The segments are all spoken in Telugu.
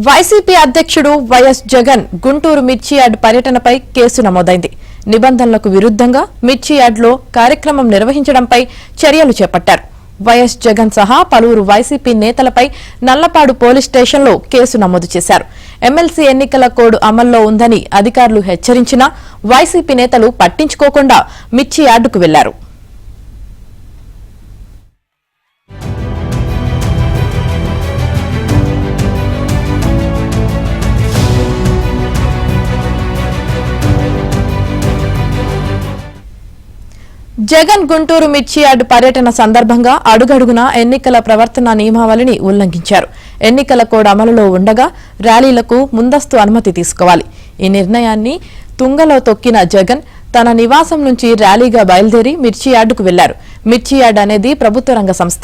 వైసీపీ అధ్యక్షుడు వైఎస్ జగన్ గుంటూరు మిర్చి యార్డ్ పర్యటనపై కేసు నమోదైంది. నిబంధనలకు విరుద్ధంగా మిర్చి యార్డ్లో కార్యక్రమం నిర్వహించడంపై చర్యలు చేపట్టారు. వైఎస్ జగన్ సహా పలువురు వైసీపీ నేతలపై నల్లపాడు పోలీస్ స్టేషన్లో కేసు నమోదు చేశారు. ఎమ్మెల్సీ ఎన్నికల కోడ్ అమల్లో ఉందని అధికారులు హెచ్చరించినా వైసీపీ నేతలు పట్టించుకోకుండా మిర్చి యార్డుకు వెళ్లారు. జగన్ గుంటూరు మిర్చి యార్డ్ పర్యటన సందర్భంగా అడుగడుగునా ఎన్నికల ప్రవర్తన నియమావళిని ఉల్లంఘించారు. ఎన్నికల కోడ్ అమలులో ఉండగా ర్యాలీలకు ముందస్తు అనుమతి తీసుకోవాలి. ఈ నిర్ణయాన్ని తుంగలో తొక్కిన జగన్ తన నివాసం నుంచి ర్యాలీగా బయలుదేరి మిర్చి యార్డుకు వెళ్లారు. మిర్చి యార్డ్ అనేది ప్రభుత్వ రంగ సంస్థ.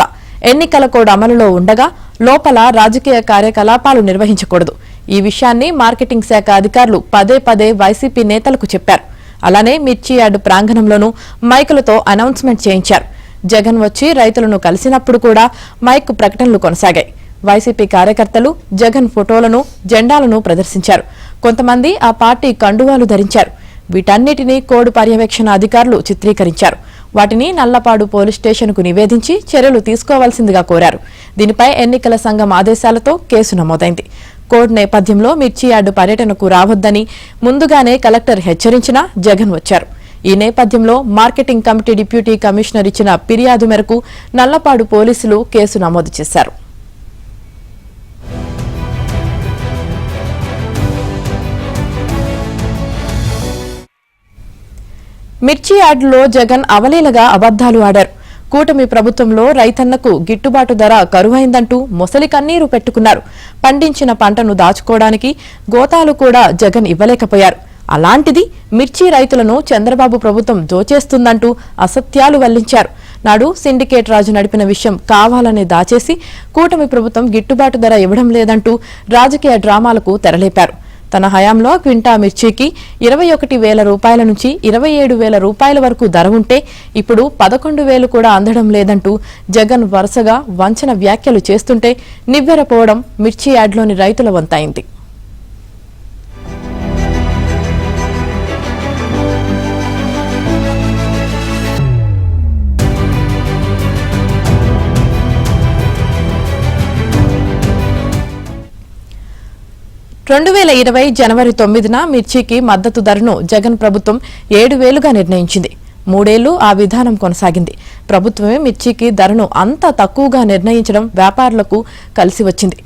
ఎన్నికల కోడ్ అమలులో ఉండగా లోపల రాజకీయ కార్యకలాపాలు నిర్వహించకూడదు. ఈ విషయాన్ని మార్కెటింగ్ శాఖ అధికారులు పదే పదే వైసీపీ నేతలకు చెప్పారు. అలానే మిర్చి యార్డు ప్రాంగణంలోనూ మైకులతో అనౌన్స్మెంట్ చేయించారు. జగన్ వచ్చి రైతులను కలిసినప్పుడు కూడా మైక్ ప్రకటనలు కొనసాగాయి. వైసీపీ కార్యకర్తలు జగన్ ఫోటోలను, జెండాలను ప్రదర్శించారు. కొంతమంది ఆ పార్టీ కండువాలు ధరించారు. వీటన్నిటినీ కోడ్ పర్యవేక్షణ అధికారులు చిత్రీకరించారు. వాటిని నల్లపాడు పోలీస్ స్టేషన్కు నివేదించి చర్యలు తీసుకోవాల్సిందిగా కోరారు. దీనిపై ఎన్నికల సంఘం ఆదేశాలతో కేసు నమోదైంది. కోడ్ నేపథ్యంలో మిర్చి యార్డు పర్యటనకు రావద్దని ముందుగానే కలెక్టర్ హెచ్చరించినా జగన్ వచ్చారు. ఈ నేపథ్యంలో మార్కెటింగ్ కమిటీ డిప్యూటీ కమిషనర్ ఇచ్చిన ఫిర్యాదు మేరకు నల్లపాడు పోలీసులు కేసు నమోదు చేశారు. మిర్చి యార్డులో జగన్ అవలీలగా అబద్దాలు ఆడారు. కూటమి ప్రభుత్వంలో రైతన్నకు గిట్టుబాటు ధర కరువైందంటూ మొసలి కన్నీరు పెట్టుకున్నారు. పండించిన పంటను దాచుకోవడానికి గోతాలు కూడా జగన్ ఇవ్వలేకపోయారు. అలాంటిది మిర్చి రైతులను చంద్రబాబు ప్రభుత్వం దోచేస్తుందంటూ అసత్యాలు వల్లించారు. నాడు సిండికేట్ రాజు నడిపిన విషయం కావాలని దాచేసి కూటమి ప్రభుత్వం గిట్టుబాటు ధర ఇవ్వడం లేదంటూ రాజకీయ డ్రామాలకు తెరలేపారు. తన హయాంలో క్వింటా మిర్చికి 21,000 రూపాయల నుంచి 27,000 రూపాయల వరకు ధర ఉంటే ఇప్పుడు 11,000 కూడా అందడం లేదంటూ జగన్ వరుసగా వంచన వ్యాఖ్యలు చేస్తుంటే నివ్వెరపోవడం మిర్చి యార్డ్లోని రైతుల వంతైంది. జనవరి 9న మిర్చికి మద్దతు ధరను జగన్ ప్రభుత్వం 7,000గా నిర్ణయించింది. 3 ఏళ్లు ఆ విధానం కొనసాగింది. ప్రభుత్వమే మిర్చికి ధరను అంత తక్కువగా నిర్ణయించడం వ్యాపారులకు కలిసి వచ్చింది.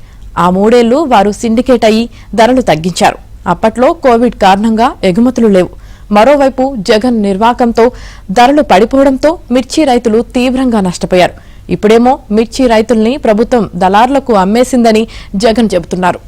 ఆ 3 ఏళ్లు వారు సిండికేట్ అయ్యి ధరలు తగ్గించారు. అప్పట్లో కోవిడ్ కారణంగా ఎగుమతులు లేవు. మరోవైపు జగన్ నిర్వాకంతో ధరలు పడిపోవడంతో మిర్చి రైతులు తీవ్రంగా నష్టపోయారు. ఇప్పుడేమో మిర్చి రైతుల్ని ప్రభుత్వం దళార్లకు అమ్మేసిందని జగన్ చెబుతున్నారు.